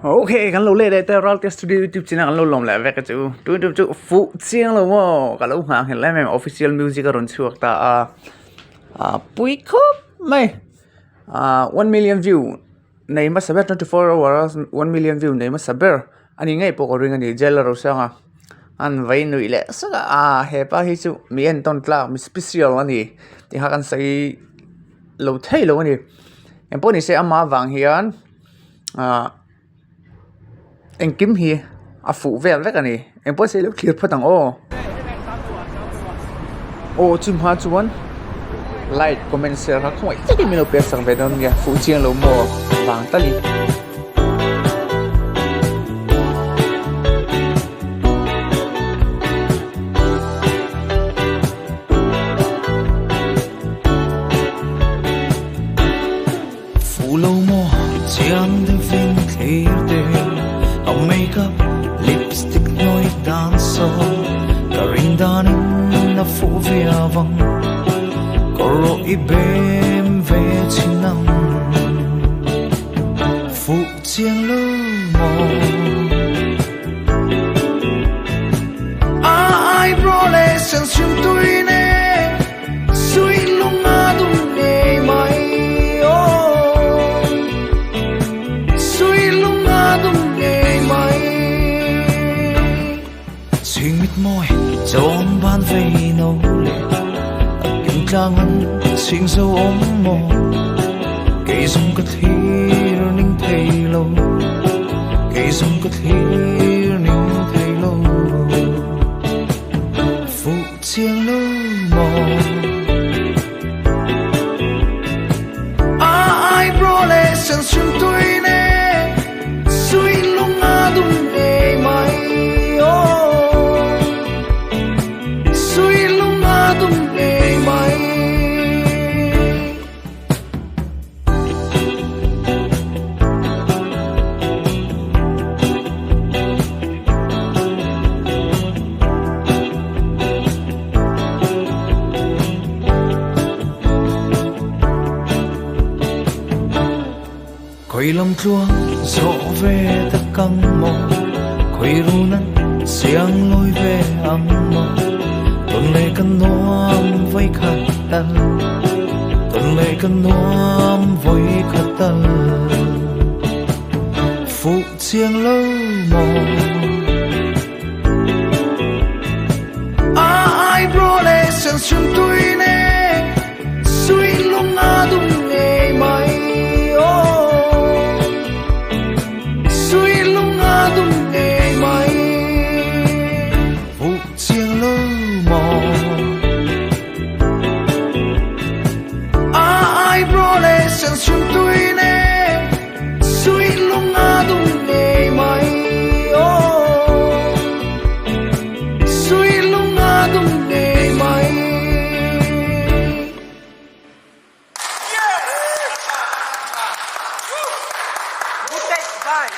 Ok, kan lo le đây tới rồi studio YouTube channel kan lo lom lại về cái chú phụ chiang lo mo kan lo hàng hiện lại mình official music ở chuột ta bui khóc mày 1 million view này mà saber 24 hours 1 million view này mà saber anh ngay bộ ring anh jail rồi sao anh vay nuôi lệ sao hepa hi chú mi anh ton tla mi special anh thì hakan say lo thay lo anh em bố này sẽ ama vàng hiền anh kiếm hi phụ về vậy cái này em bố sẽ lúc kia phát tăng chim hoa chuan like comment share ha không ai cái mình biết sang về đâu nghe phụ chiang lâu mò vàng ta li phụ lâu mò chiang de vinh clear day makeup lipstick noi dan so karing danin na fu via vang koro ibem ve chinam fu chiang lo mo ai brole sen sim tuine sui lunga dum ne mai sui lunga dum Sing mit môi chọn ban vây nấu lệ kim trang ăn sing sâu ôm mồ cây dung cất hiu ninh thầy lâu cây dung cất hiu ninh thầy lâu phụ chiang lâu mồ ai bro lệ sân xuyên tôi nè suy lung a dung nề mai khơi lâm chuông dỗ về tất căng mò khơi ru nắng xiang lối về âm mò tuần lệ căn noam với khát tân tuần lệ căn noam với khát tân phụ chiang lâu mò ai bro lệ sen xuyên tôi nè suy lung a dum nề mai Sen xuyên tôi nè suy lung a dum nề mai suy lung a dum nề mai Good take, bye.